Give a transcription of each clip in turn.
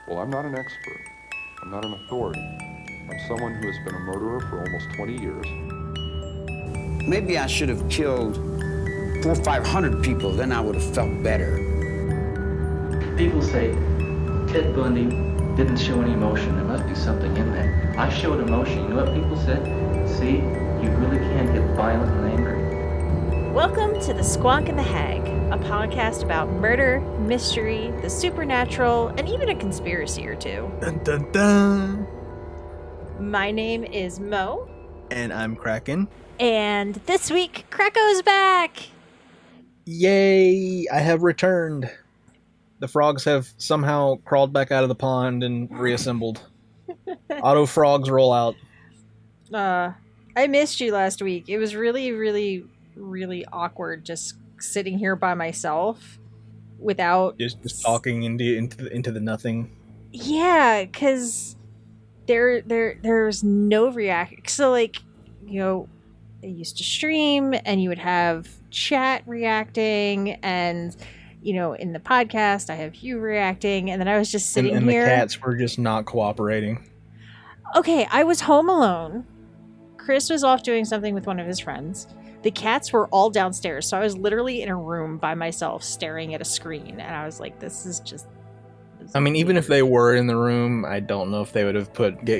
Well, I'm not an expert. I'm not an authority. I'm someone who has been a murderer for almost 20 years. Maybe I should have killed 400 or 500 people, then I would have felt better. People say Ted Bundy didn't show any emotion. There must be something in there. I showed emotion. You know what people said? See, you really can get violent and angry. Welcome to the Squonk The Hag, a podcast about murder, mystery, the supernatural, and even a conspiracy or two. Dun, dun, dun. My name is Mo. And I'm Kraken. And this week, Krako's back! Yay! I have returned. The frogs have somehow crawled back out of the pond and reassembled. Auto frogs roll out. I missed you last week. It was really awkward just sitting here by myself without... Just talking into the nothing. Yeah, because there's no reaction. So, like, you know, I used to stream and you would have chat reacting, and you know, in the podcast I have you reacting, and then I was just sitting and here. The cats were just not cooperating. Okay, I was home alone. Chris was off doing something with one of his friends. The cats were all downstairs, so I was literally in a room by myself staring at a screen, and I was like, this is I mean, even if they were in the room, I don't know if they would have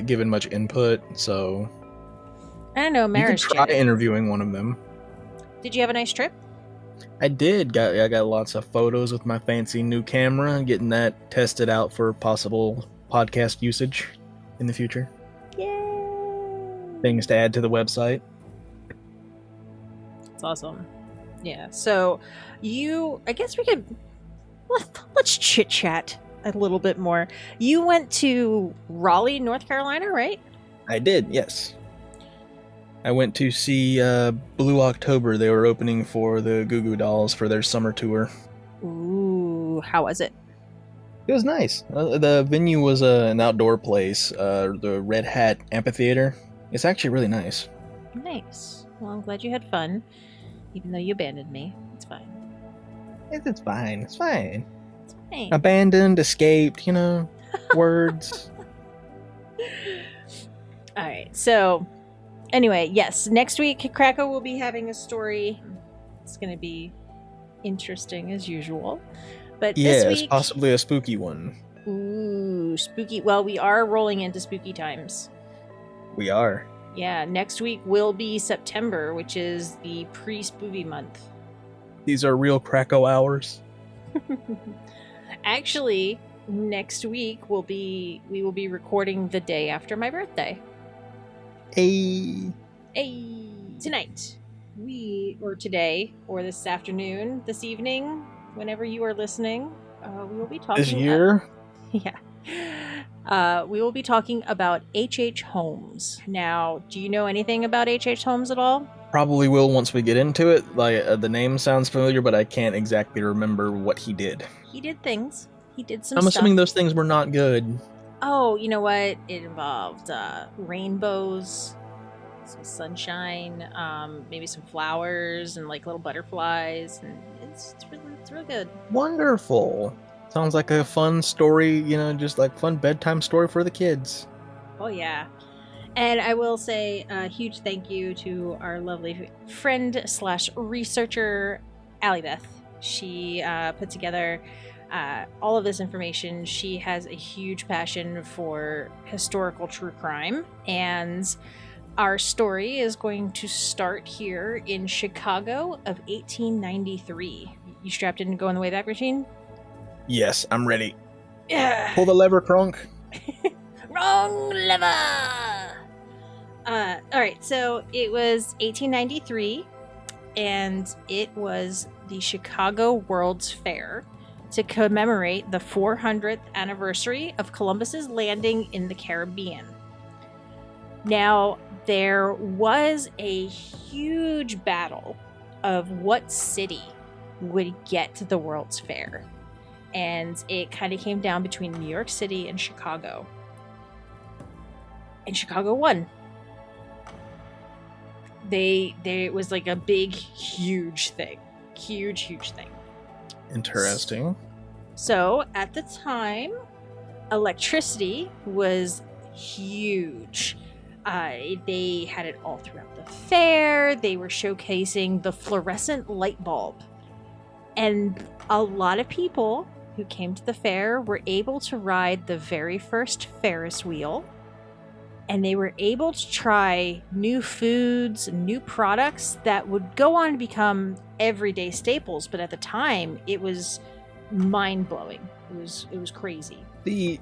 given much input, so I don't know, marriage. You could try interviewing one of them. Did you have a nice trip? I did. I got lots of photos with my fancy new camera, getting that tested out for possible podcast usage in the future. Yay! Things to add to the website. That's awesome. Yeah, so I guess we could, let's chit chat a little bit more. You went to Raleigh, North Carolina, right? I did, yes. I went to see Blue October. They were opening for the Goo Goo Dolls for their summer tour. Ooh, how was it? It was nice. The venue was an outdoor place, the Red Hat Amphitheater. It's actually really nice. Nice. Well, I'm glad you had fun, even though you abandoned me. It's fine. It's fine. It's fine. It's fine. Abandoned, escaped, you know, words. All right, so anyway, yes, next week Krako will be having a story. It's going to be interesting as usual. But yes, this week, possibly a spooky one. Ooh, spooky. Well, we are rolling into spooky times. We are. Yeah, next week will be September, which is the pre-spooky month. These are real Krako hours. Actually, next week we will be recording the day after my birthday. Hey. Tonight, or today, or this afternoon, this evening, whenever you are listening, we will be talking... This year? Yeah. We will be talking about H.H. Holmes. Now, do you know anything about H.H. Holmes at all? Probably will once we get into it. Like the name sounds familiar, but I can't exactly remember what he did. He did things. He did some I'm stuff. assuming those things were not good. Oh, you know what? It involved rainbows, some sunshine, maybe some flowers, and like little butterflies, and it's real good. Wonderful. Sounds like a fun story, you know, just like fun bedtime story for the kids. Oh yeah. And I will say a huge thank you to our lovely friend / researcher, Allie Beth. She put together all of this information. She has a huge passion for historical true crime, and our story is going to start here in Chicago of 1893. You strapped in to go in the Wayback Machine? Yes, I'm ready. Yeah. Pull the lever, Crunk. Wrong lever! Alright, so it was 1893, and it was the Chicago World's Fair to commemorate the 400th anniversary of Columbus's landing in the Caribbean. Now, there was a huge battle of what city would get to the World's Fair. And it kind of came down between New York City and Chicago. And Chicago won. It was like a big, huge thing. Huge thing. Interesting. So, at the time, Electricity was huge. They had it all throughout the fair. They were showcasing the fluorescent light bulb. And a lot of people who came to the fair were able to ride the very first Ferris wheel. And they were able to try new foods, new products that would go on to become everyday staples. But at the time, it was mind-blowing. It was crazy.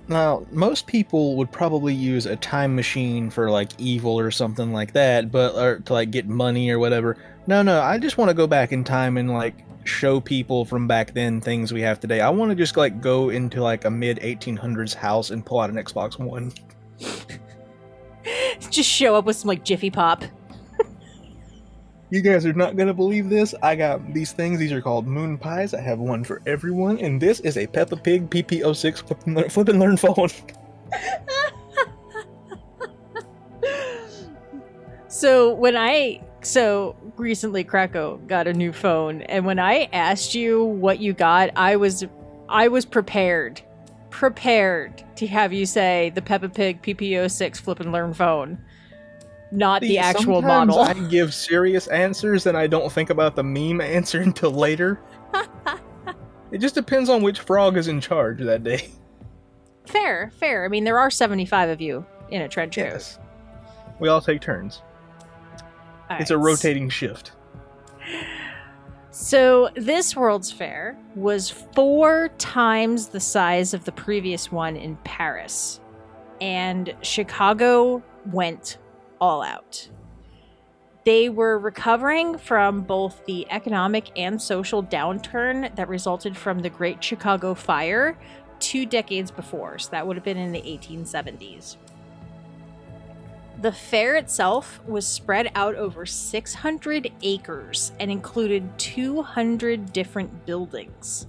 Now, most people would probably use a time machine for like evil or something like that, or to like get money or whatever. No, I just want to go back in time and like show people from back then things we have today. I want to just like go into like a mid 1800s house and pull out an Xbox One. Just show up with some like Jiffy Pop. You guys are not gonna believe this. I got these things. These are called moon pies. I have one for everyone, and this is a Peppa Pig PP06 flip and learn phone. So recently Krakow got a new phone, and when I asked you what you got, I was prepared to have you say the Peppa Pig PP06 flip and learn phone. Not the actual model. I give serious answers and I don't think about the meme answer until later. It just depends on which frog is in charge that day. Fair. I mean, there are 75 of you in a trench coat. Yes. We all take turns. All it's a right. rotating shift. So this World's Fair was 4 times the size of the previous one in Paris. And Chicago went all out. They were recovering from both the economic and social downturn that resulted from the Great Chicago Fire 2 decades before, so that would have been in the 1870s. The fair itself was spread out over 600 acres and included 200 different buildings.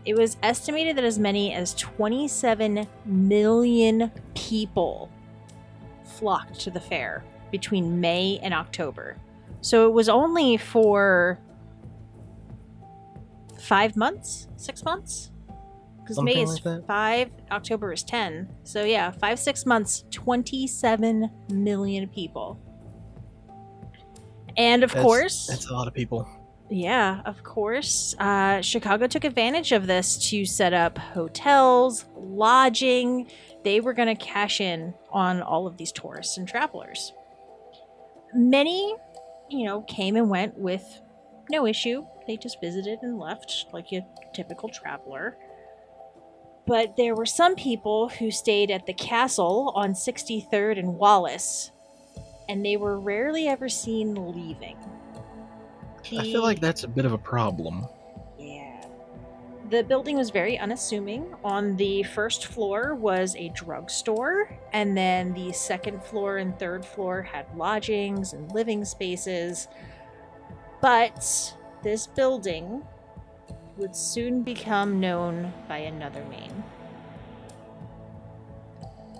It was estimated that as many as 27 million people flocked to the fair between May and October. So it was only for 5 months? 6 months? Because May is like 5, October is 10. So yeah, 5-6 months, 27 million people. And of course... That's a lot of people. Yeah, of course. Chicago took advantage of this to set up hotels, lodging. They were going to cash in on all of these tourists and travelers. Many, came and went with no issue. They just visited and left like a typical traveler. But there were some people who stayed at the castle on 63rd and Wallace, and they were rarely ever seen leaving. I feel like that's a bit of a problem. Yeah. The building was very unassuming. On the first floor was a drugstore, and then the second floor and third floor had lodgings and living spaces. But this building would soon become known by another name.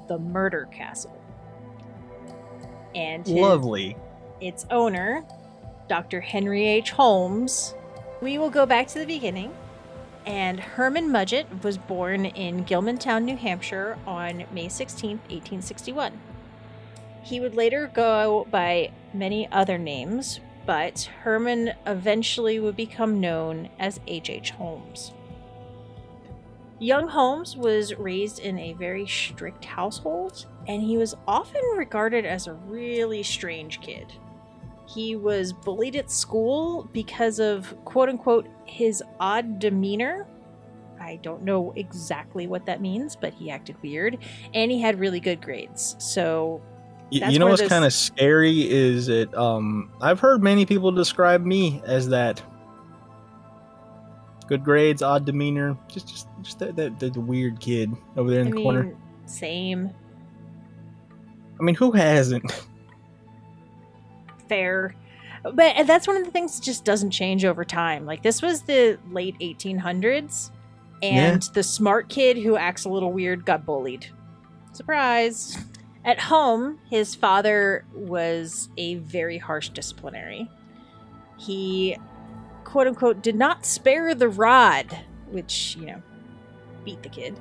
The Murder Castle. And Lovely. its owner, Dr. Henry H. Holmes. We will go back to the beginning. And Herman Mudgett was born in Gilmantown, New Hampshire on May 16, 1861. He would later go by many other names, but Herman eventually would become known as H.H. Holmes. Young Holmes was raised in a very strict household, and he was often regarded as a really strange kid. He was bullied at school because of, quote-unquote, his odd demeanor. I don't know exactly what that means, but he acted weird, and he had really good grades. So, you know what's kind of scary is that I've heard many people describe me as that. Good grades, odd demeanor, just that weird kid over there in the corner. Same. I mean, who hasn't? Fair. But that's one of the things that just doesn't change over time. Like, this was the late 1800s, and the smart kid who acts a little weird got bullied. Surprise! At home, his father was a very harsh disciplinary. He, quote-unquote, did not spare the rod, which, beat the kid,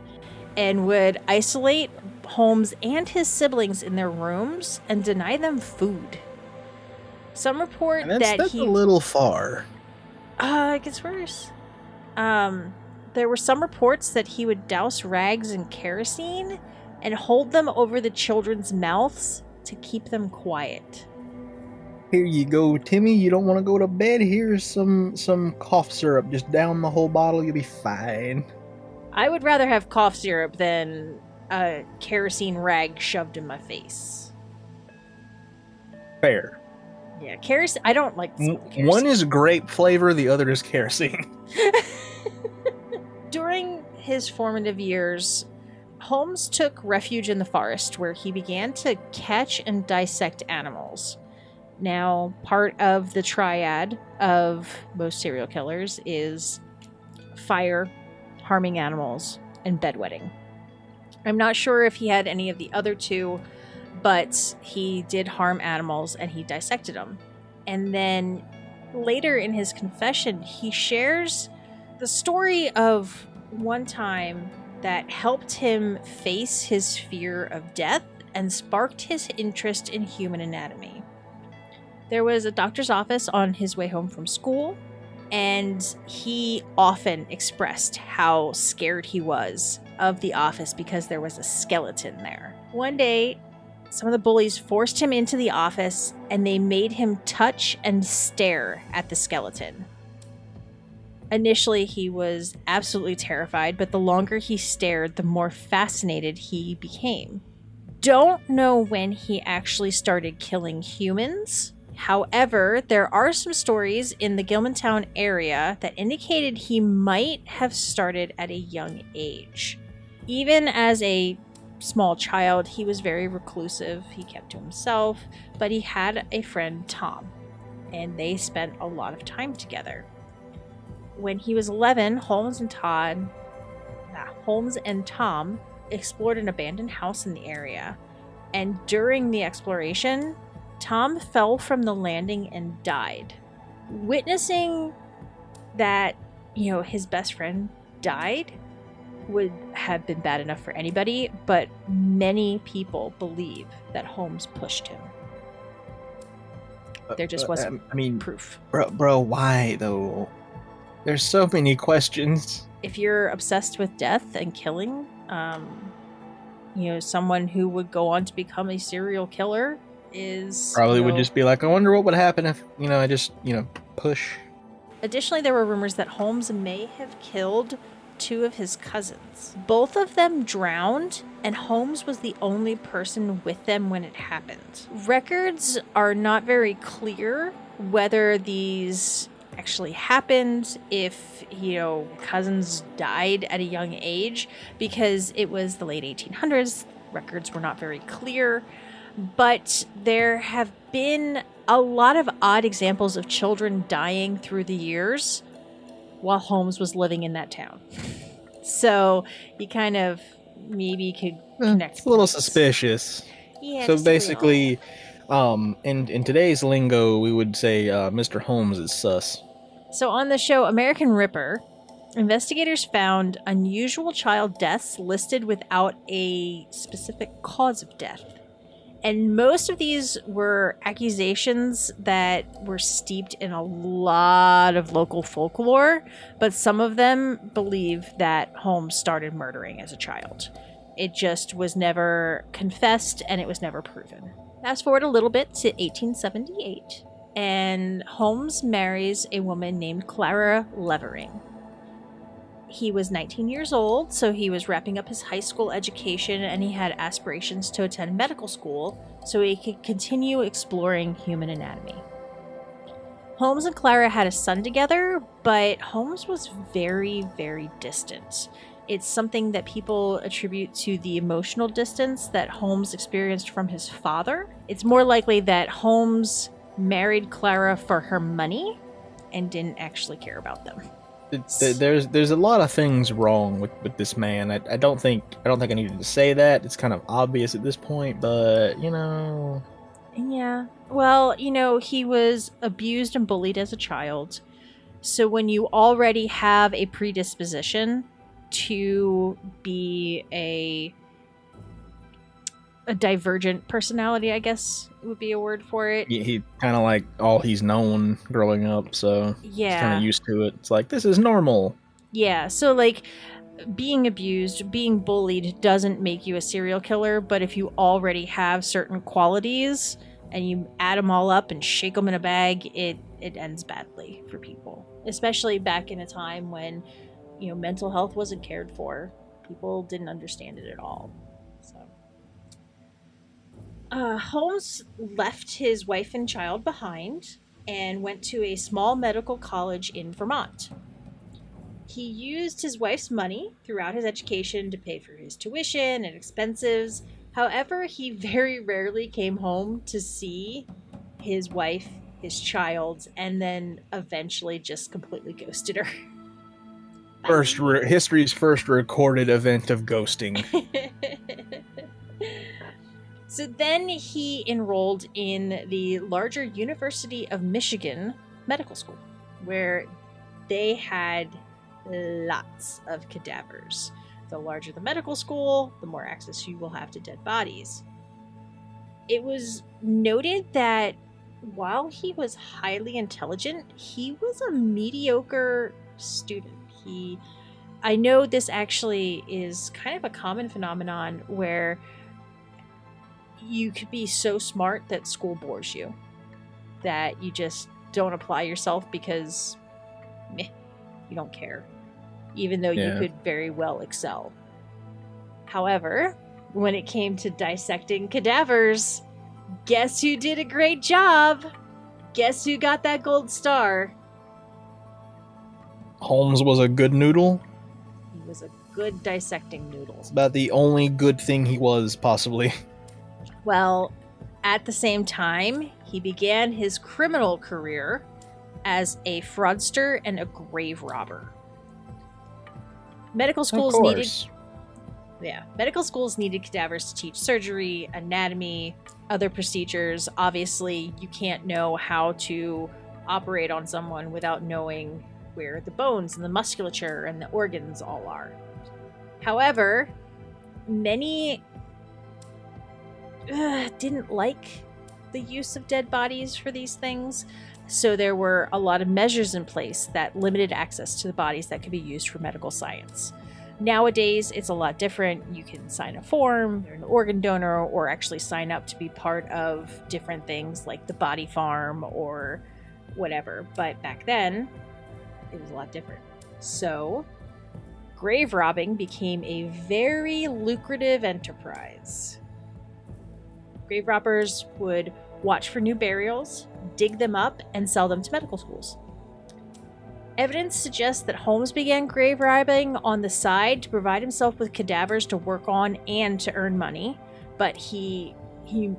and would isolate Holmes and his siblings in their rooms and deny them food. Some report And that that's he... a little far. It gets worse. There were some reports that he would douse rags in kerosene and hold them over the children's mouths to keep them quiet. Here you go, Timmy. You don't want to go to bed? Here's some cough syrup. Just down the whole bottle. You'll be fine. I would rather have cough syrup than a kerosene rag shoved in my face. Fair. Yeah, kerosene. I don't like the smell of kerosene. One is grape flavor. The other is kerosene. During his formative years, Holmes took refuge in the forest where he began to catch and dissect animals. Now, part of the triad of most serial killers is fire, harming animals, and bedwetting. I'm not sure if he had any of the other two, but he did harm animals and he dissected them. And then later in his confession, he shares the story of one time that helped him face his fear of death and sparked his interest in human anatomy. There was a doctor's office on his way home from school, and he often expressed how scared he was of the office because there was a skeleton there. One day, some of the bullies forced him into the office, and they made him touch and stare at the skeleton. Initially, he was absolutely terrified, but the longer he stared, the more fascinated he became. Don't know when he actually started killing humans. However, there are some stories in the Gilmantown area that indicated he might have started at a young age. Even as a small child, he was very reclusive. He kept to himself, but he had a friend, Tom, and they spent a lot of time together. When he was 11, Holmes and Tom explored an abandoned house in the area, and during the exploration, Tom fell from the landing and died. Witnessing that, his best friend died would have been bad enough for anybody, but many people believe that Holmes pushed him. There just wasn't proof. Bro, why though? There's so many questions. If you're obsessed with death and killing, someone who would go on to become a serial killer is probably would just be like, I wonder what would happen if, I just, push. Additionally, there were rumors that Holmes may have killed two of his cousins. Both of them drowned, and Holmes was the only person with them when it happened. Records are not very clear whether these actually happened, if cousins died at a young age, because it was the late 1800s. Records were not very clear, but there have been a lot of odd examples of children dying through the years while Holmes was living in that town. So you kind of maybe could connect. It's a little suspicious. Yeah. So basically, in today's lingo, we would say Mr. Holmes is sus. So on the show American Ripper, investigators found unusual child deaths listed without a specific cause of death. And most of these were accusations that were steeped in a lot of local folklore, but some of them believe that Holmes started murdering as a child. It just was never confessed, and it was never proven. Fast forward a little bit to 1878, and Holmes marries a woman named Clara Levering. He was 19 years old, so he was wrapping up his high school education, and he had aspirations to attend medical school so he could continue exploring human anatomy. Holmes and Clara had a son together, but Holmes was very, very distant. It's something that people attribute to the emotional distance that Holmes experienced from his father. It's more likely that Holmes married Clara for her money and didn't actually care about them. There's a lot of things wrong with this man. I don't think I needed to say that. It's kind of obvious at this point, but Yeah. Well, he was abused and bullied as a child. So when you already have a predisposition to be a divergent personality, I guess would be a word for it. He kind of like all he's known growing up, so he's kind Yeah. of used to it. It's like, this is normal. Yeah, so like being abused, being bullied doesn't make you a serial killer, but if you already have certain qualities and you add them all up and shake them in a bag, it ends badly for people. Especially back in a time when, you know, mental health wasn't cared for. People didn't understand it at all. So Holmes left his wife and child behind and went to a small medical college in Vermont. He used his wife's money throughout his education to pay for his tuition and expenses. However, he very rarely came home to see his wife, his child, and then eventually just completely ghosted her. History's first recorded event of ghosting. So then he enrolled in the larger University of Michigan Medical School, where they had lots of cadavers. The larger the medical school, the more access you will have to dead bodies. It was noted that while he was highly intelligent, he was a mediocre student. I know this actually is kind of a common phenomenon where you could be so smart that school bores you, that you just don't apply yourself because you don't care, even though you could very well excel. However, when it came to dissecting cadavers, guess who did a great job? Guess who got that gold star? Holmes was a good noodle. He was a good dissecting noodle. It's about the only good thing he was, possibly. Well, at the same time, he began his criminal career as a fraudster and a grave robber. Medical schools needed cadavers to teach surgery, anatomy, other procedures. Obviously, you can't know how to operate on someone without knowing where the bones and the musculature and the organs all are. However, many didn't like the use of dead bodies for these things, so there were a lot of measures in place that limited access to the bodies that could be used for medical science. Nowadays, it's a lot different. You can sign a form, you're an organ donor, or actually sign up to be part of different things like the body farm or whatever. But back then, it was a lot different. So, grave robbing became a very lucrative enterprise. Grave robbers would watch for new burials, dig them up, and sell them to medical schools. Evidence suggests that Holmes began grave robbing on the side to provide himself with cadavers to work on and to earn money, but he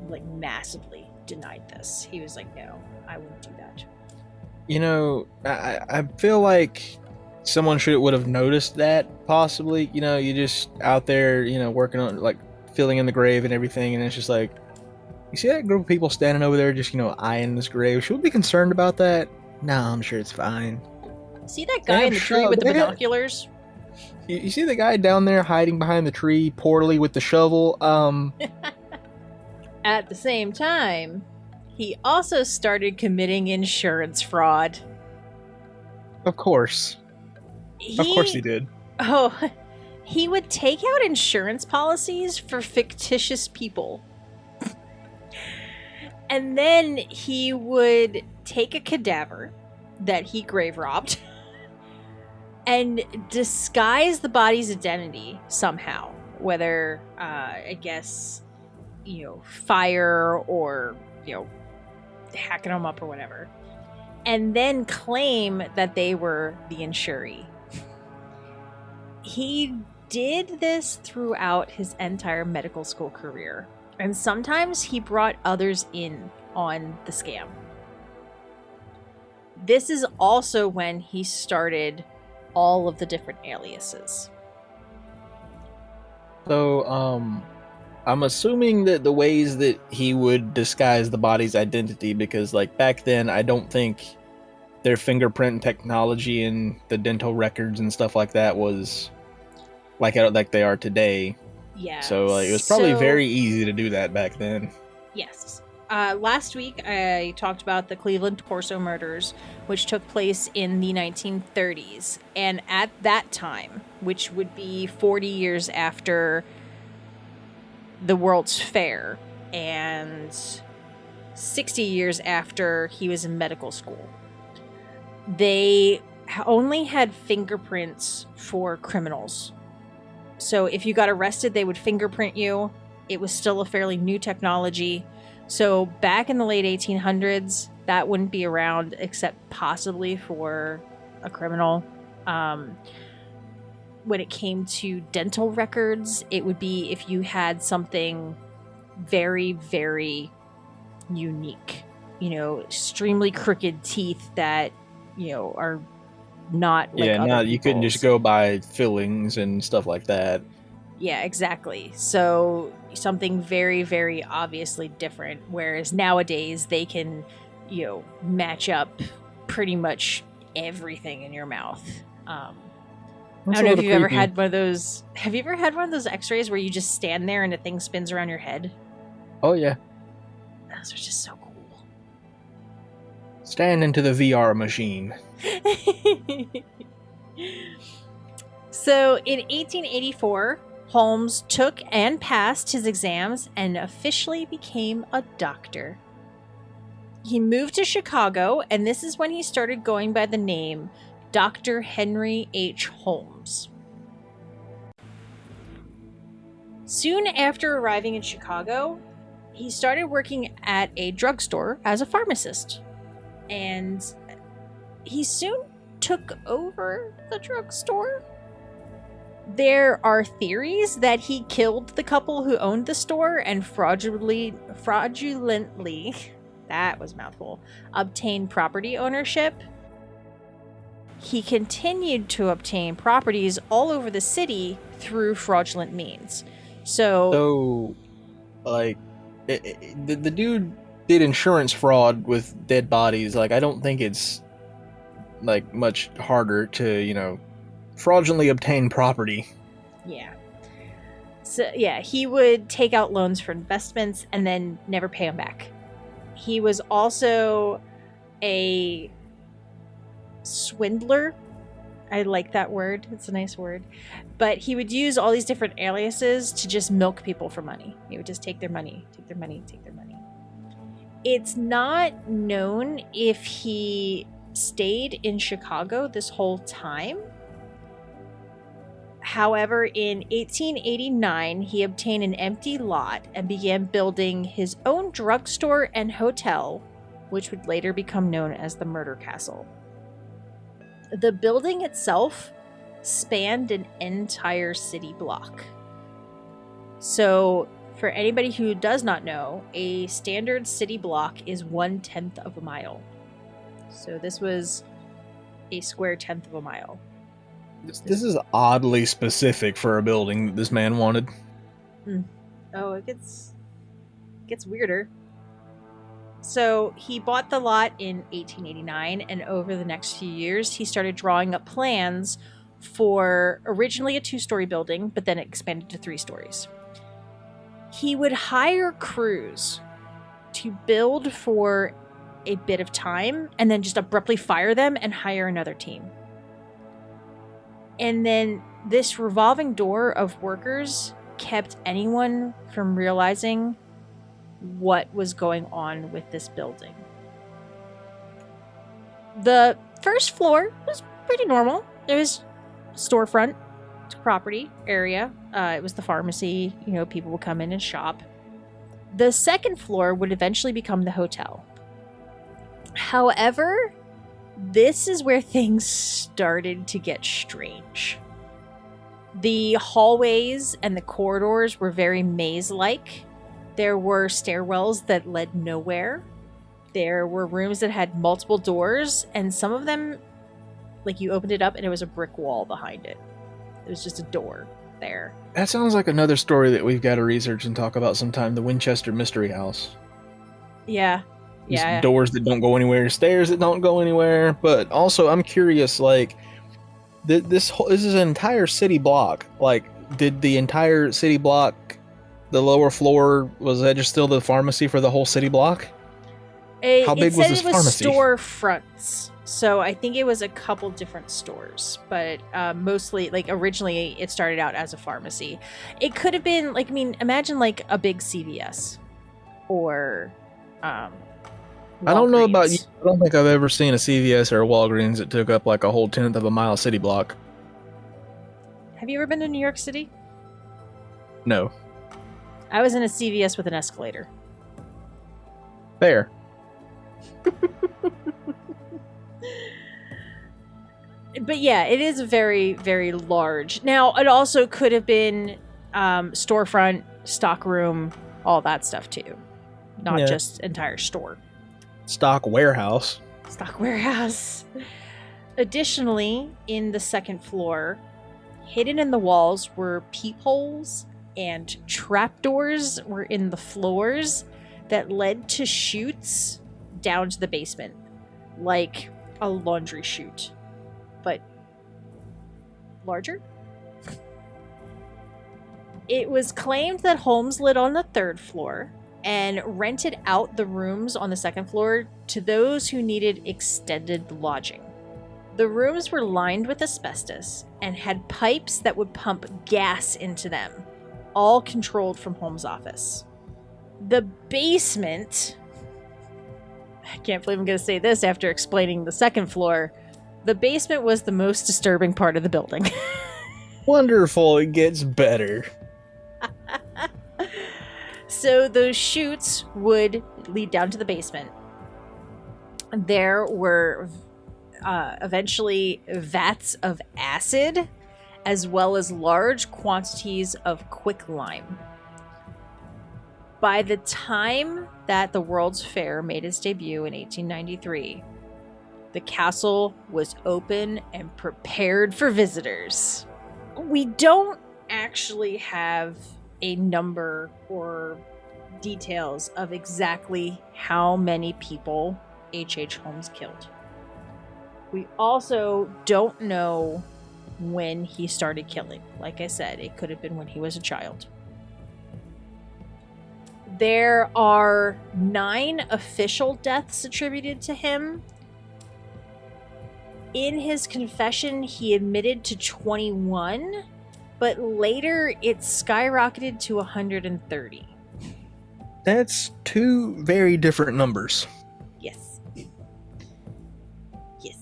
like massively denied this. He was like, no, I wouldn't do that. You know, I feel like someone would have noticed that, possibly. You know, you just out there, you know, working on, like, filling in the grave and everything, and it's just like, you see that group of people standing over there just, you know, eyeing this grave? Should we be concerned about that? No, I'm sure it's fine. See that guy in the tree with the binoculars? You see the guy down there hiding behind the tree poorly with the shovel? At the same time, he also started committing insurance fraud. Of course. Of course he did. Oh, he would take out insurance policies for fictitious people. And then he would take a cadaver that he grave robbed and disguise the body's identity somehow. Whether, I guess, you know, fire or, you know, hacking them up or whatever. And then claim that they were the insuree. He did this throughout his entire medical school career. And sometimes he brought others in on the scam. This is also when he started all of the different aliases. So, I'm assuming that the ways that he would disguise the body's identity, because, like, back then, I don't think their fingerprint technology and the dental records and stuff like that was like they are today. Yeah. So like, it was probably So- very easy to do that back then. Yes. Last week, I talked about the Cleveland Corso murders, which took place in the 1930s. And at that time, which would be 40 years after the World's Fair and 60 years after he was in medical school, they only had fingerprints for criminals. So if you got arrested, they would fingerprint you. It was still a fairly new technology. So back in the late 1800s, that wouldn't be around except possibly for a criminal. When it came to dental records, it would be if you had something very, very unique. You know, extremely crooked teeth that, you know, are not like Yeah, other no, you couldn't just people's. go by fillings and stuff like that. Yeah, exactly. So something very, very obviously different. Whereas nowadays they can, you know, match up pretty much everything in your mouth. I That's don't a know if little you've ever creepy. had one of those. Have you ever had one of those X-rays where you just stand there and a thing spins around your head? Oh yeah, Those are just so cool. stand into the VR machine. So in 1884, Holmes took and passed his exams and officially became a doctor. He moved to Chicago, and this is when he started going by the name Dr. Henry H. Holmes. Soon after arriving in Chicago, he started working at a drugstore as a pharmacist. And he soon took over the drugstore. There are theories that he killed the couple who owned the store and fraudulently, that was a mouthful, obtained property ownership. He continued to obtain properties all over the city through fraudulent means. So, like, the dude did insurance fraud with dead bodies. Like, I don't think it's like much harder to, you know, fraudulently obtain property. Yeah. So, yeah, he would take out loans for investments and then never pay them back. He was also a swindler. I like that word. It's a nice word. But he would use all these different aliases to just milk people for money. He would just take their money, take their money, take their money. It's not known if he stayed in Chicago this whole time. However, in 1889, he obtained an empty lot and began building his own drugstore and hotel, which would later become known as the Murder Castle. The building itself spanned an entire city block. So, for anybody who does not know, a standard city block is 1/10 of a mile. So this was a square tenth of a mile. This is oddly specific for a building that this man wanted. Oh, it gets weirder. So he bought the lot in 1889, and over the next few years, he started drawing up plans for originally a 2-story building, but then it expanded to 3 stories. He would hire crews to build for a bit of time and then just abruptly fire them and hire another team. And then this revolving door of workers kept anyone from realizing what was going on with this building. The first floor was pretty normal. It was storefront property area. It was the pharmacy. You know, people would come in and shop. The second floor would eventually become the hotel. However, this is where things started to get strange. The hallways and the corridors were very maze-like. There were stairwells that led nowhere. There were rooms that had multiple doors, and some of them, like, you opened it up and it was a brick wall behind it. It was just a door there. That sounds like another story that we've got to research and talk about sometime. The Winchester Mystery House. Yeah. These Yeah. doors that don't go anywhere, stairs that don't go anywhere. But also, I'm curious, like, This is an entire city block. Like, did the entire city block, the lower floor, was that just still the pharmacy for the whole city block? How big was this pharmacy? It was storefronts, so I think it was a couple different stores, but mostly, like, originally it started out as a pharmacy. It could have been, like, I mean, imagine like a big CVS or I don't know about you. I don't think I've ever seen a CVS or a Walgreens that took up like a whole 1/10 of a mile city block. Have you ever been to New York City? No. I was in a CVS with an escalator. Fair. But yeah, it is very, very large. Now, it also could have been storefront, stockroom, all that stuff too. Not just entire store. Stock warehouse. Stock warehouse. Additionally, in the second floor, hidden in the walls were peepholes and trapdoors were in the floors that led to chutes down to the basement, like a laundry chute, but larger. It was claimed that Holmes lived on the third floor and rented out the rooms on the second floor to those who needed extended lodging. The rooms were lined with asbestos and had pipes that would pump gas into them, all controlled from Holmes' office. The basement, I can't believe I'm going to say this after explaining the second floor, the basement was the most disturbing part of the building. Wonderful, it gets better. So those chutes would lead down to the basement. There were eventually vats of acid, as well as large quantities of quicklime. By the time that the World's Fair made its debut in 1893, the castle was open and prepared for visitors. We don't actually have a number or details of exactly how many people H.H. Holmes killed. We also don't know when he started killing. Like I said, it could have been when he was a child. There are 9 official deaths attributed to him. In his confession, he admitted to 21, but later it skyrocketed to 130. That's 2 very different numbers. Yes. Yes.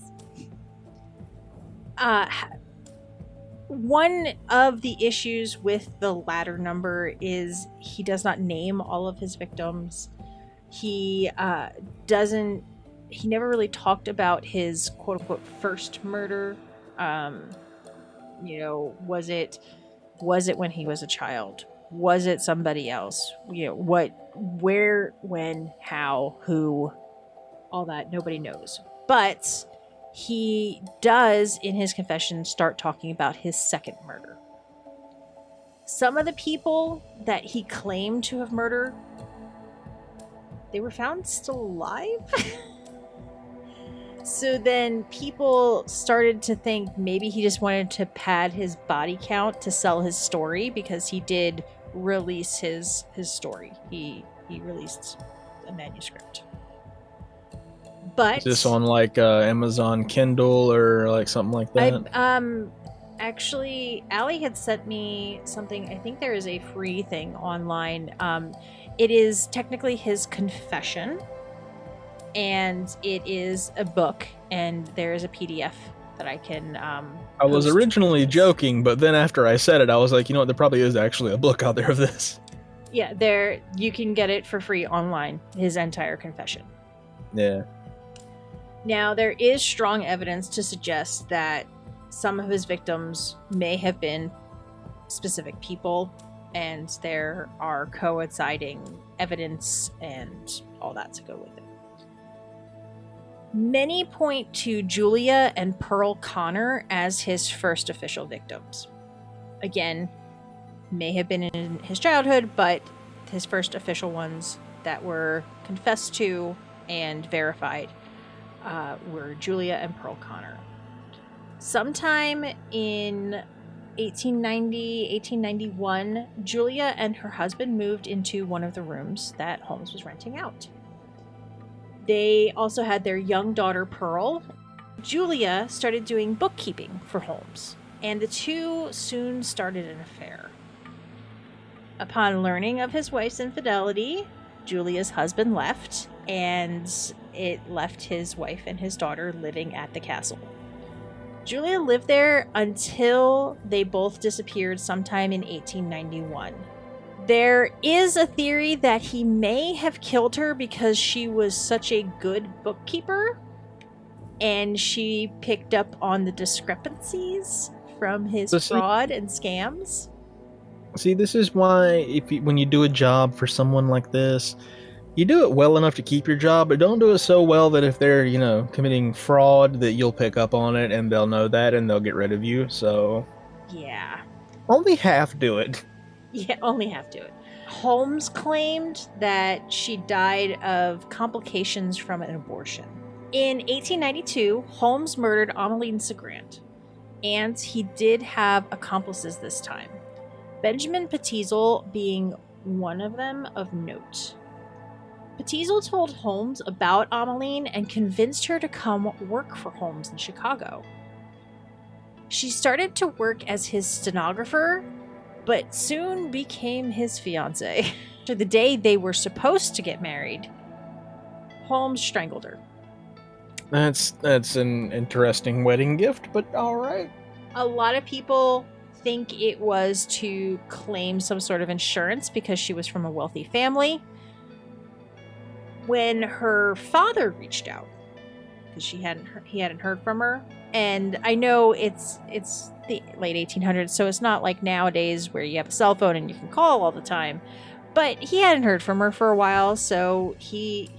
One of the issues with the latter number is he does not name all of his victims. He never really talked about his quote-unquote first murder. Was it when he was a child? Was it somebody else? Where, when, how, who, all that, nobody knows. But he does, in his confession, start talking about his second murder. Some of the people that he claimed to have murdered, they were found still alive. So then people started to think maybe he just wanted to pad his body count to sell his story, because he did release his story. He released a manuscript. But is this on like Amazon Kindle or like something like that? Actually, Allie had sent me something. I think there is a free thing online. It is technically his confession, and it is a book, and there is a PDF that I can I was originally joking, but then after I said it, I was like, you know what, there probably is actually a book out there of this. Yeah, there you can get it for free online, his entire confession. Yeah. Now, there is strong evidence to suggest that some of his victims may have been specific people, and there are coinciding evidence and all that to go with it. Many point to Julia and Pearl Connor as his first official victims. Again, may have been in his childhood, but his first official ones that were confessed to and verified were Julia and Pearl Connor. Sometime in 1890, 1891, Julia and her husband moved into one of the rooms that Holmes was renting out. They also had their young daughter, Pearl. Julia started doing bookkeeping for Holmes, and the two soon started an affair. Upon learning of his wife's infidelity, Julia's husband left, and it left his wife and his daughter living at the castle. Julia lived there until they both disappeared sometime in 1891. There is a theory that he may have killed her because she was such a good bookkeeper, and she picked up on the discrepancies from his fraud and scams. See, this is why when you do a job for someone like this, you do it well enough to keep your job, but don't do it so well that if they're, committing fraud, that you'll pick up on it and they'll know that and they'll get rid of you. So Yeah. only half do it. Yeah, only half do it. Holmes claimed that she died of complications from an abortion. In 1892, Holmes murdered Emmeline Cigrand, and he did have accomplices this time, Benjamin Petitzel being one of them of note. Petitzel told Holmes about Emmeline and convinced her to come work for Holmes in Chicago. She started to work as his stenographer, but soon became his fiancée. To the day they were supposed to get married, Holmes strangled her. That's an interesting wedding gift, but all right. A lot of people think it was to claim some sort of insurance because she was from a wealthy family. When her father reached out, because he hadn't heard from her, and I know it's the late 1800s, so it's not like nowadays where you have a cell phone and you can call all the time. But he hadn't heard from her for a while, so he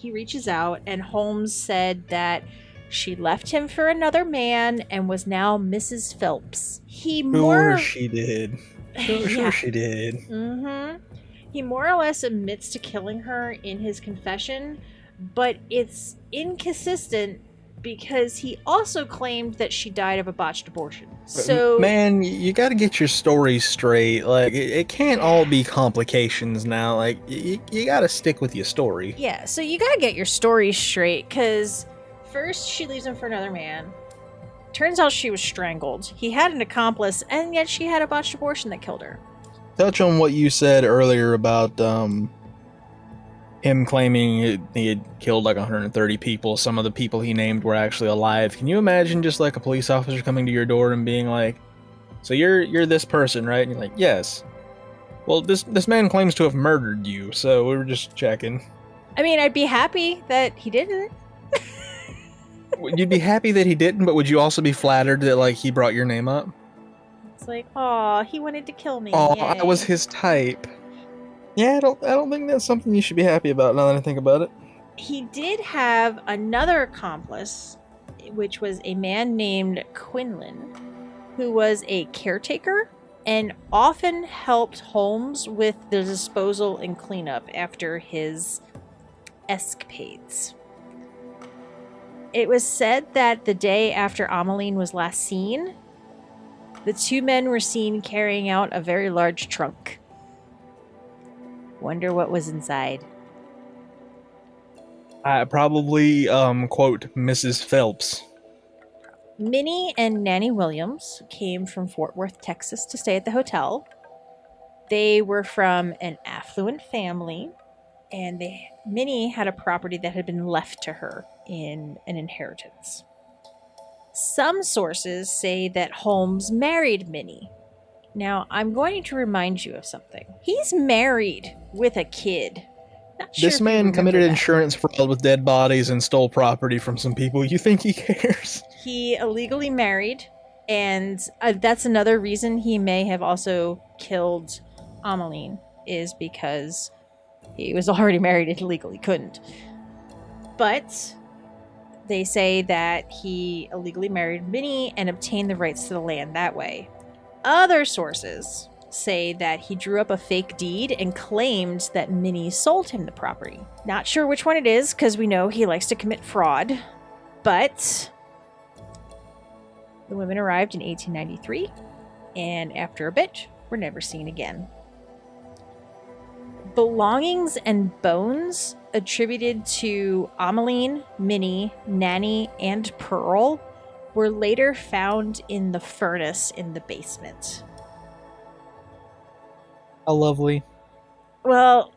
reaches out, and Holmes said that she left him for another man and was now Mrs. Phelps. Sure she did. Sure she did. Mm-hmm. He more or less admits to killing her in his confession, but it's inconsistent because he also claimed that she died of a botched abortion. So, man, you got to get your story straight. Like, it can't all be complications now. Like, you got to stick with your story. Yeah, so you got to get your story straight, because first she leaves him for another man. Turns out she was strangled. He had an accomplice, and yet she had a botched abortion that killed her. Touch on what you said earlier about him claiming he had killed like 130 people. Some of the people he named were actually alive. Can you imagine just like a police officer coming to your door and being like, "So you're this person, right?" And you're like, "Yes." "Well, this man claims to have murdered you, so we were just checking." I mean, I'd be happy that he didn't. You'd be happy that he didn't, but would you also be flattered that like he brought your name up? It's like, "Aw, he wanted to kill me." Oh, Yay. I was his type. Yeah, I don't think that's something you should be happy about now that I think about it. He did have another accomplice, which was a man named Quinlan, who was a caretaker and often helped Holmes with the disposal and cleanup after his escapades. It was said that the day after Emmeline was last seen, the two men were seen carrying out a very large trunk. Wonder what was inside. Probably, quote, Mrs. Phelps. Minnie and Nanny Williams came from Fort Worth, Texas to stay at the hotel. They were from an affluent family, and Minnie had a property that had been left to her in an inheritance. Some sources say that Holmes married Minnie. Now, I'm going to remind you of something. He's married with a kid. Not sure This if you man remember committed that. insurance fraud with dead bodies and stole property from some people. You think he cares? He illegally married, and that's another reason he may have also killed Emmeline, is because he was already married and illegally couldn't. But they say that he illegally married Minnie and obtained the rights to the land that way. Other sources say that he drew up a fake deed and claimed that Minnie sold him the property. Not sure which one it is, because we know he likes to commit fraud, but The women arrived in 1893, and after a bit, were never seen again. Belongings and bones attributed to Ameline, Minnie, Nanny, and Pearl were later found in the furnace in the basement. How lovely. Well,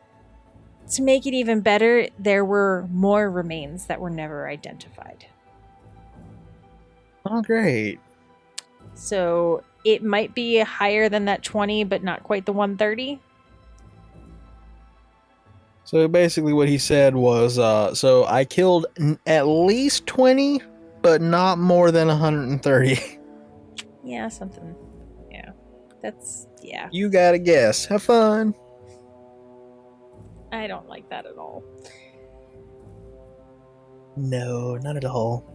to make it even better, there were more remains that were never identified. Oh, great. So it might be higher than that 20, but not quite the 130. So basically what he said was, so I killed at least 20, but not more than 130. Yeah, something. Yeah. Yeah. You gotta guess. Have fun. I don't like that at all. No, not at all.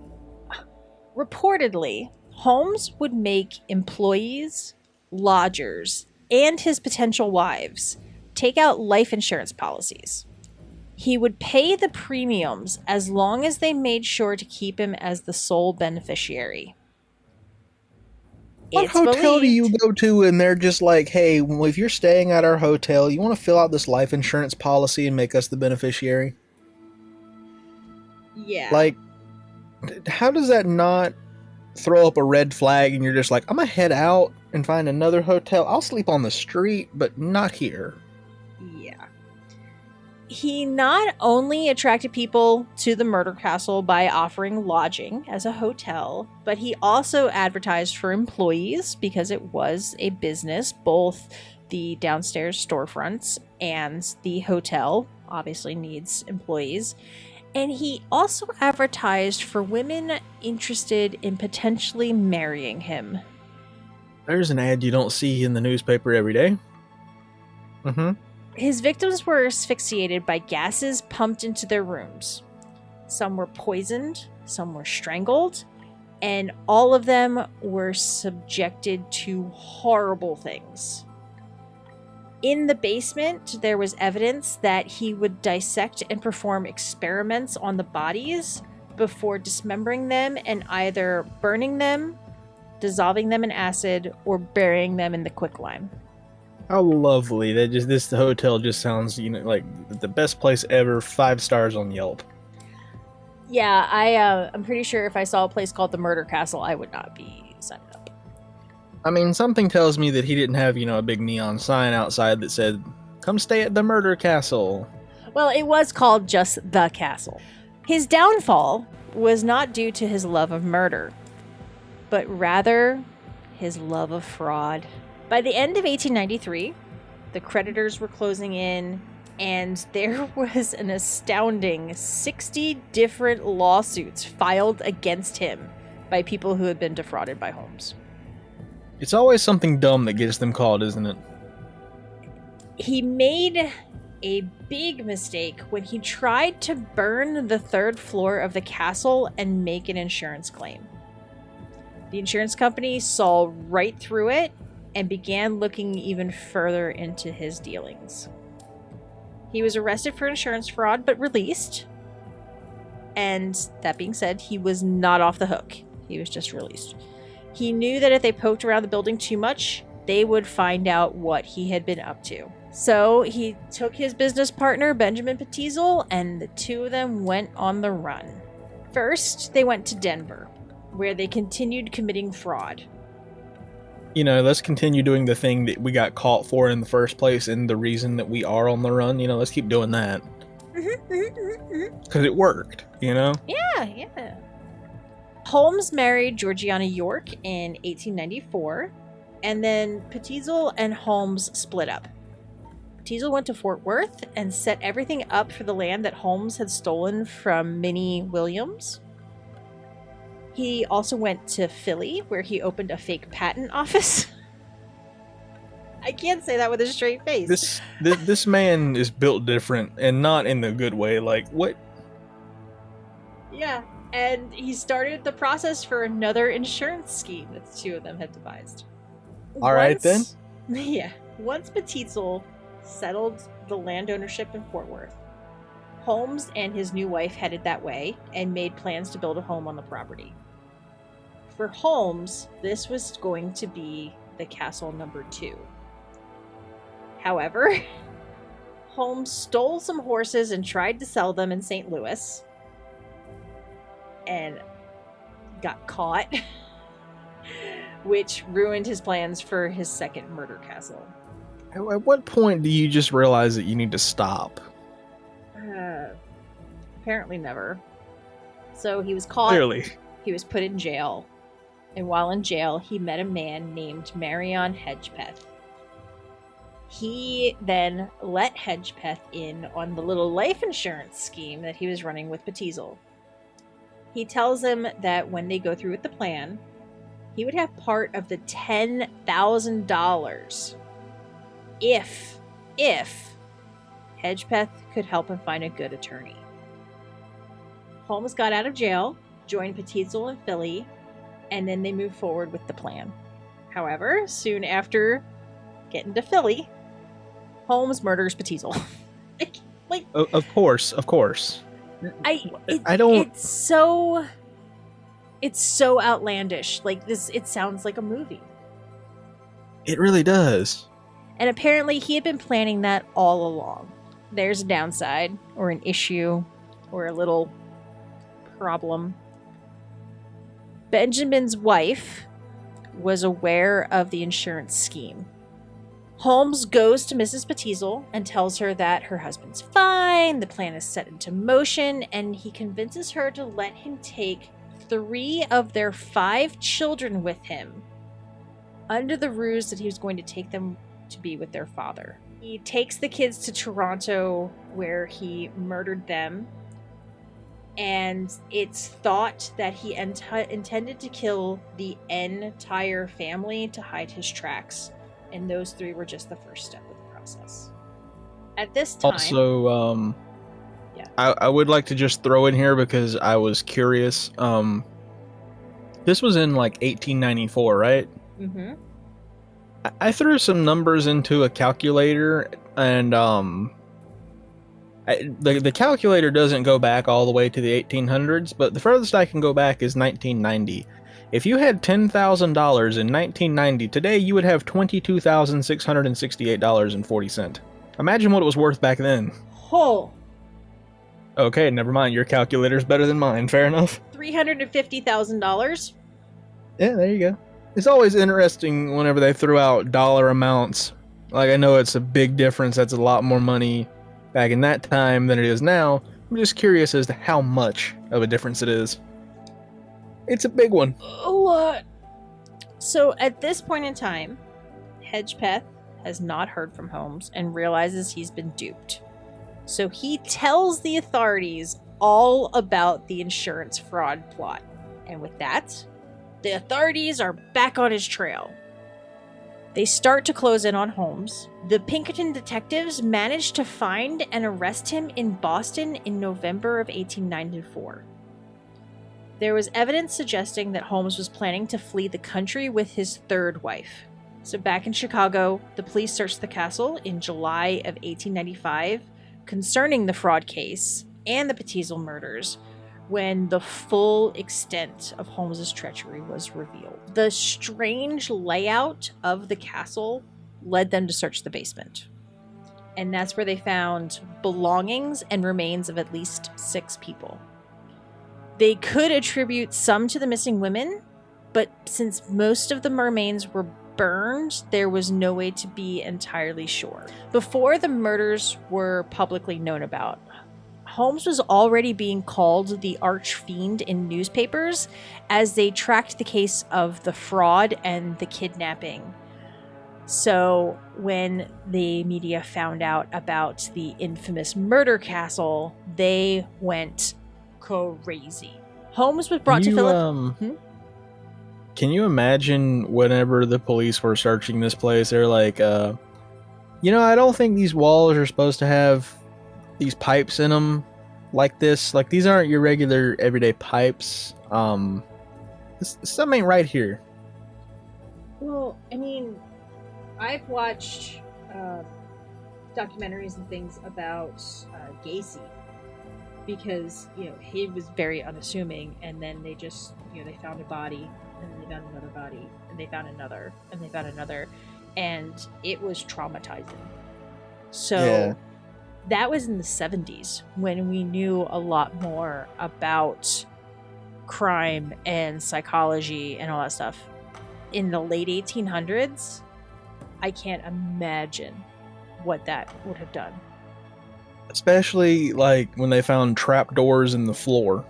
Reportedly, Holmes would make employees, lodgers, and his potential wives take out life insurance policies. He would pay the premiums as long as they made sure to keep him as the sole beneficiary. What It's hotel do you believed- go to and they're just like, hey, well, if you're staying at our hotel, you want to fill out this life insurance policy and make us the beneficiary? Yeah. Like, how does that not throw up a red flag and you're just like, I'm going to head out and find another hotel. I'll sleep on the street, but not here. Yeah. He not only attracted people to the murder castle by offering lodging as a hotel, but he also advertised for employees because it was a business. Both the downstairs storefronts and the hotel obviously needs employees. And he also advertised for women interested in potentially marrying him. There's an ad you don't see in the newspaper every day. Mm-hmm. His victims were asphyxiated by gases pumped into their rooms. Some were poisoned, some were strangled, and all of them were subjected to horrible things. In the basement, there was evidence that he would dissect and perform experiments on the bodies before dismembering them and either burning them, dissolving them in acid, or burying them in the quicklime. How lovely. This hotel just sounds, like the best place ever. 5 stars on Yelp. Yeah, I'm pretty sure if I saw a place called the Murder Castle, I would not be signing up. I mean, something tells me that he didn't have, a big neon sign outside that said, come stay at the murder castle. Well, it was called just the castle. His downfall was not due to his love of murder, but rather his love of fraud. By the end of 1893, the creditors were closing in, and there was an astounding 60 different lawsuits filed against him by people who had been defrauded by Holmes. It's always something dumb that gets them caught, isn't it? He made a big mistake when he tried to burn the 3rd floor of the castle and make an insurance claim. The insurance company saw right through it and began looking even further into his dealings. He was arrested for insurance fraud but released. And that being said, he was not off the hook. He was just released. He knew that if they poked around the building too much, they would find out what he had been up to. So he took his business partner, Benjamin Petitzel, and the two of them went on the run. First, they went to Denver, where they continued committing fraud. Let's continue doing the thing that we got caught for in the first place and the reason that we are on the run. Let's keep doing that. Because it worked, Yeah. Holmes married Georgiana York in 1894, and then Petitzel and Holmes split up. Petitzel went to Fort Worth and set everything up for the land that Holmes had stolen from Minnie Williams. He also went to Philly, where he opened a fake patent office. I can't say that with a straight face. This man is built different, and not in the good way. Like, what? Yeah, and he started the process for another insurance scheme that the two of them had devised. All right, then. Yeah. Once Petitzel settled the land ownership in Fort Worth, Holmes and his new wife headed that way and made plans to build a home on the property. For Holmes, this was going to be the castle number 2. However, Holmes stole some horses and tried to sell them in St. Louis and got caught, which ruined his plans for his second murder castle. At what point do you just realize that you need to stop? Apparently never. So he was caught. Clearly. He was put in jail. And while in jail, he met a man named Marion Hedgepeth. He then let Hedgepeth in on the little life insurance scheme that he was running with Petizal. He tells him that when they go through with the plan, he would have part of the $10,000 if Hedgepeth could help him find a good attorney. Holmes got out of jail, joined Petizal in Philly, and then they moved forward with the plan. However, soon after getting to Philly, Holmes murders Petizal. Of course. It's so outlandish. Like this, it sounds like a movie. It really does. And apparently he had been planning that all along. There's a downside, or an issue, or a little problem. Benjamin's wife was aware of the insurance scheme. Holmes goes to Mrs. Petizal and tells her that her husband's fine, the plan is set into motion, and he convinces her to let him take 3 of their 5 children with him, under the ruse that he was going to take them to be with their father. He takes the kids to Toronto, where he murdered them, and it's thought that he intended to kill the entire family to hide his tracks, and those 3 were just the first step of the process. At this time... Also, yeah. I would like to just throw in here, because I was curious. This was in, 1894, right? Mm-hmm. I threw some numbers into a calculator, and the calculator doesn't go back all the way to the 1800s, but the furthest I can go back is 1990. If you had $10,000 in 1990, today you would have $22,668.40. Imagine what it was worth back then. Oh. Okay, never mind. Your calculator's better than mine. Fair enough. $350,000. Yeah, there you go. It's always interesting whenever they throw out dollar amounts. Like, I know it's a big difference. That's a lot more money back in that time than it is now. I'm just curious as to how much of a difference it is. It's a big one. A lot. So at this point in time, Hedgepeth has not heard from Holmes and realizes he's been duped. So he tells the authorities all about the insurance fraud plot. And with that, the authorities are back on his trail. They start to close in on Holmes. The Pinkerton detectives manage to find and arrest him in Boston in November of 1894. There was evidence suggesting that Holmes was planning to flee the country with his 3rd wife. So back in Chicago, the police searched the castle in July of 1895 concerning the fraud case and the Petizal murders, when the full extent of Holmes's treachery was revealed. The strange layout of the castle led them to search the basement. And that's where they found belongings and remains of at least 6 people. They could attribute some to the missing women, but since most of the remains were burned, there was no way to be entirely sure. Before the murders were publicly known about, Holmes was already being called the Archfiend in newspapers as they tracked the case of the fraud and the kidnapping. So when the media found out about the infamous murder castle, they went crazy. Holmes was brought to Philip. Can you imagine whenever the police were searching this place, they're like, I don't think these walls are supposed to have these pipes in them like this. Like, these aren't your regular everyday pipes. Something ain't right here. Well, I mean, I've watched documentaries and things about Gacy, because he was very unassuming, and then they just they found a body and then they found another body, and they found another, and they found another, and it was traumatizing. So Yeah. that was in the 70s when we knew a lot more about crime and psychology and all that stuff. In the late 1800s, I can't imagine what that would have done. Especially like when they found trapdoors in the floor.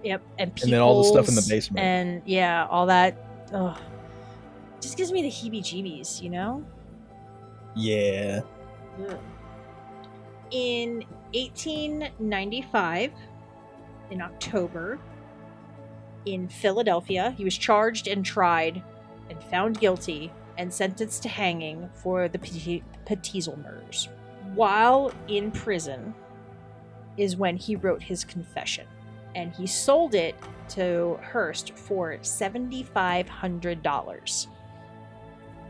Yep, and And then all the stuff in the peepholes basement. and yeah, all that. Ugh. Just gives me the heebie-jeebies, you know? Yeah. Ugh. In 1895, in October, in Philadelphia, he was charged and tried and found guilty and sentenced to hanging for the Petizal murders. While in prison is when he wrote his confession, and he sold it to Hearst for $7,500.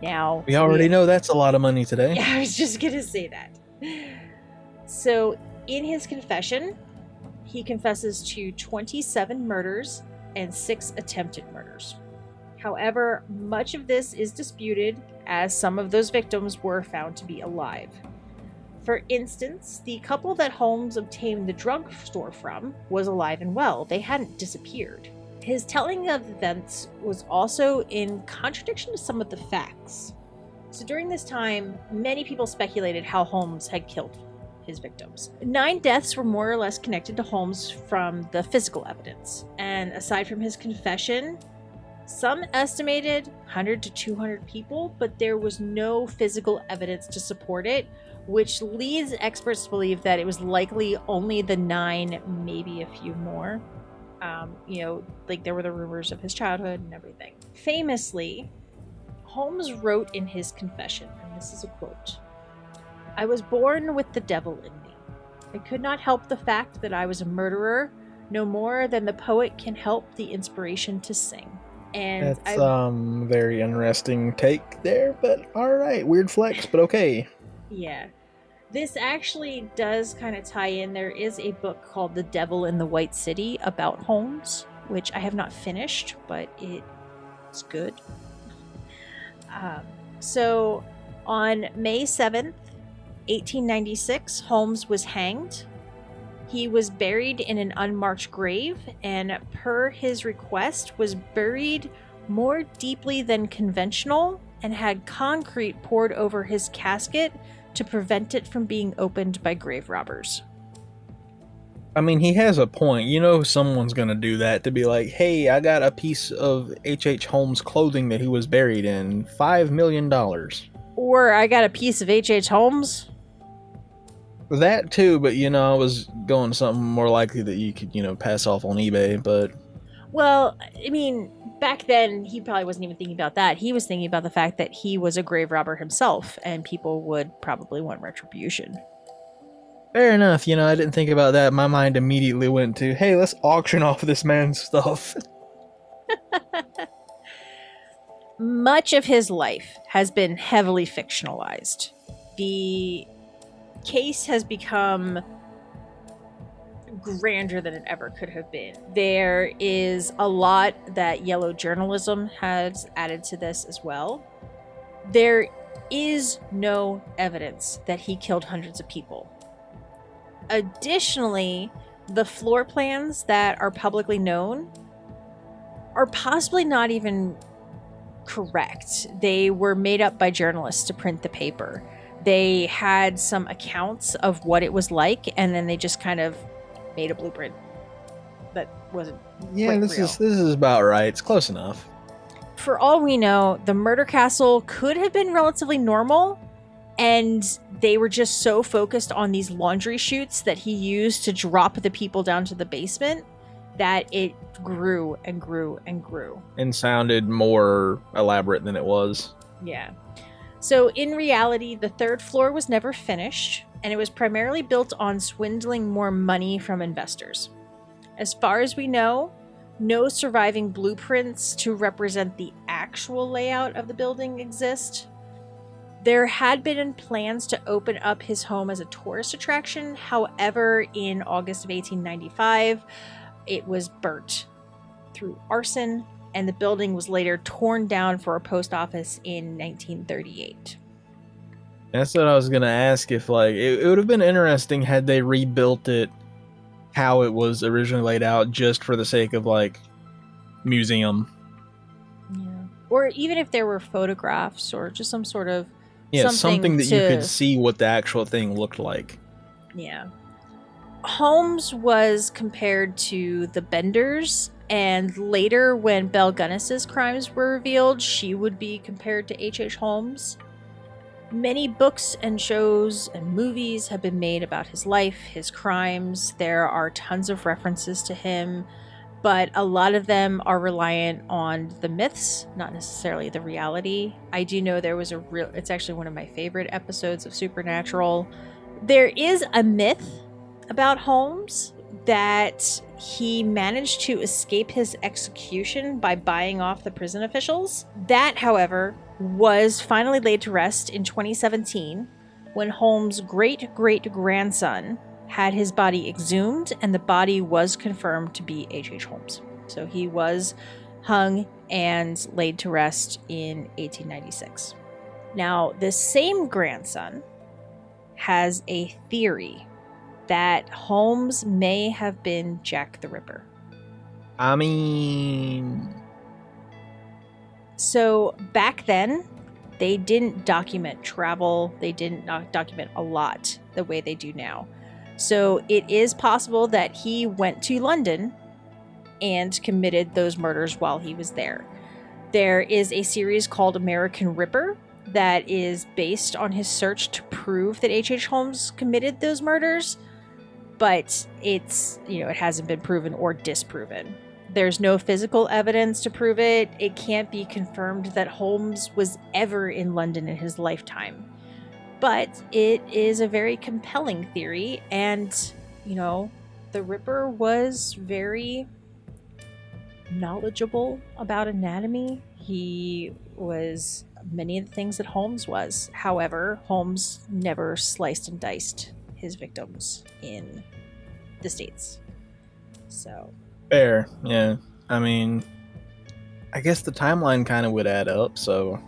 Now, We already know that's a lot of money today. yeah, I was just gonna say that. So, in his confession, he confesses to 27 murders and 6 attempted murders. However, much of this is disputed, as some of those victims were found to be alive. For instance, the couple that Holmes obtained the drugstore from was alive and well. They hadn't disappeared. His telling of events was also in contradiction to some of the facts. So during this time, many people speculated how Holmes had killed his victims. 9 deaths were more or less connected to Holmes from the physical evidence. And aside from his confession, some estimated 100 to 200 people, but there was no physical evidence to support it, which leads experts to believe that it was likely only the 9, maybe a few more. Like there were the rumors of his childhood and everything. Famously, Holmes wrote in his confession, and this is a quote, "I was born with the devil in me. I could not help the fact that I was a murderer, no more than the poet can help the inspiration to sing." And That's very interesting take there, but alright, weird flex, but okay. yeah. This actually does kind of tie in. There is a book called The Devil in the White City about Holmes, which I have not finished, but it's good. So on May 7th, 1896, Holmes was hanged. He was buried in an unmarked grave, and per his request, was buried more deeply than conventional and had concrete poured over his casket to prevent it from being opened by grave robbers. I mean, he has a point. You know someone's gonna do that to be like, hey, I got a piece of H.H. Holmes' clothing that he was buried in. $5 million. Or I got a piece of H.H. Holmes. That too, but I was going something more likely that you could, pass off on eBay, but... Well, I mean, back then, he probably wasn't even thinking about that. He was thinking about the fact that he was a grave robber himself, and people would probably want retribution. Fair enough, I didn't think about that. My mind immediately went to, hey, let's auction off this man's stuff. Much of his life has been heavily fictionalized. The case has become grander than it ever could have been. There is a lot that yellow journalism has added to this as well. There is no evidence that he killed hundreds of people. Additionally, the floor plans that are publicly known are possibly not even correct. They were made up by journalists to print the paper. They had some accounts of what it was like, and then they just kind of made a blueprint that wasn't Yeah, quite this real. is about right. It's close enough. For all we know, the murder castle could have been relatively normal, and they were just so focused on these laundry chutes that he used to drop the people down to the basement that it grew and grew and grew. And sounded more elaborate than it was. Yeah. So in reality, the 3rd floor was never finished, and it was primarily built on swindling more money from investors. As far as we know, no surviving blueprints to represent the actual layout of the building exist. There had been plans to open up his home as a tourist attraction. However, in August of 1895, it was burnt. through arson, and the building was later torn down for a post office in 1938. That's what I was gonna ask. If like it would have been interesting had they rebuilt it how it was originally laid out, just for the sake of like museum. Yeah. Or even if there were photographs or just some sort of something that you could see what the actual thing looked like. Yeah. Holmes was compared to the Benders, and later when Belle Gunness's crimes were revealed, she would be compared to H.H. Holmes. Many books and shows and movies have been made about his life, his crimes. There are tons of references to him, but a lot of them are reliant on the myths, not necessarily the reality. I do know there was it's actually one of my favorite episodes of Supernatural. There is a myth about Holmes that he managed to escape his execution by buying off the prison officials. That, however, was finally laid to rest in 2017 when Holmes' great-great-grandson had his body exhumed, and the body was confirmed to be H.H. Holmes. So he was hung and laid to rest in 1896. Now, this same grandson has a theory that Holmes may have been Jack the Ripper. I mean... So back then, they didn't document travel. They didn't document a lot the way they do now. So it is possible that he went to London and committed those murders while he was there. There is a series called American Ripper that is based on his search to prove that H.H. Holmes committed those murders, but it hasn't been proven or disproven. There's no physical evidence to prove it. It can't be confirmed that Holmes was ever in London in his lifetime. But it is a very compelling theory, and, the Ripper was very knowledgeable about anatomy. He was many of the things that Holmes was. However, Holmes never sliced and diced his victims in the States. So... Fair, yeah. I mean, I guess the timeline kind of would add up, so...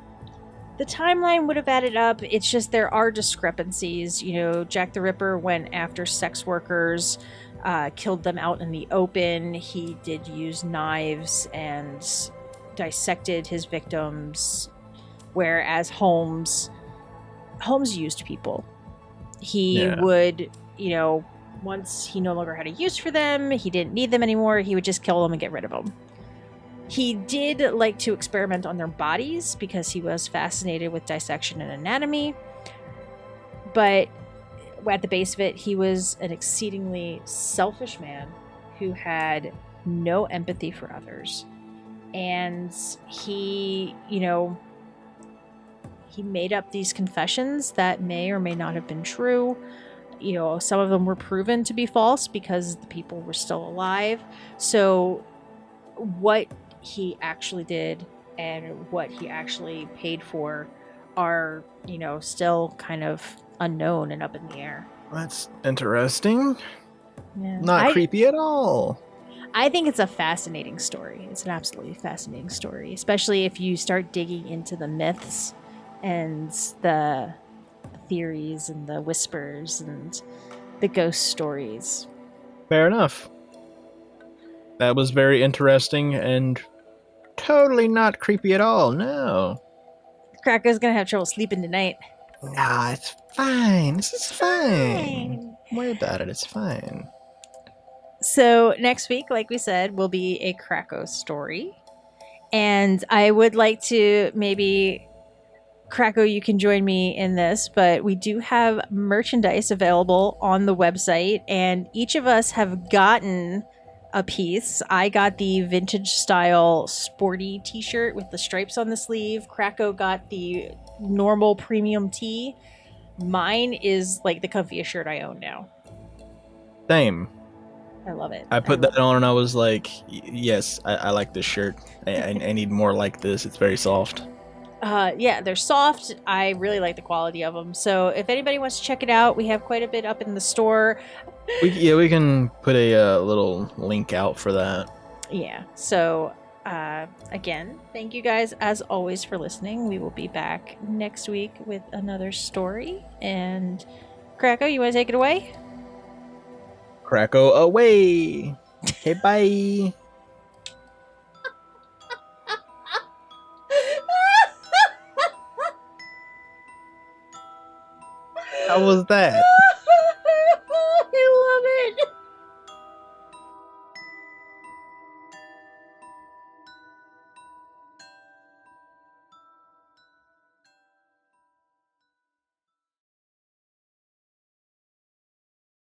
The timeline would have added up. It's just there are discrepancies. Jack the Ripper went after sex workers, killed them out in the open. He did use knives and dissected his victims, whereas Holmes used people. He would, once he no longer had a use for them, he didn't need them anymore, he would just kill them and get rid of them. He did like to experiment on their bodies because he was fascinated with dissection and anatomy. But at the base of it, he was an exceedingly selfish man who had no empathy for others. And he made up these confessions that may or may not have been true. Some of them were proven to be false because the people were still alive. So what he actually did and what he actually paid for are, still kind of unknown and up in the air. That's interesting. Yeah. Not creepy at all. I think it's a fascinating story. It's an absolutely fascinating story, especially if you start digging into the myths and the theories and the whispers and the ghost stories. Fair enough. That was very interesting and totally not creepy at all, no. Cracker's gonna have trouble sleeping tonight. Nah, it's fine. This is fine. Don't worry about it. It's fine. So next week, like we said, will be a Krakow story. And I would like to maybe... Krakow, you can join me in this, but we do have merchandise available on the website, and each of us have gotten a piece. I got the vintage style sporty t-shirt with the stripes on the sleeve. Krakow got the normal premium tee. Mine is like the comfiest shirt I own now. Same. I love it. I put that on and I was like, yes, I like this shirt. I need more like this. It's very soft. Yeah, they're soft. I really like the quality of them. So if anybody wants to check it out, we have quite a bit up in the store. We can put a little link out for that. Yeah. So, again, thank you guys as always for listening. We will be back next week with another story. And Krakow, you want to take it away? Krakow away. Okay, bye. How was that?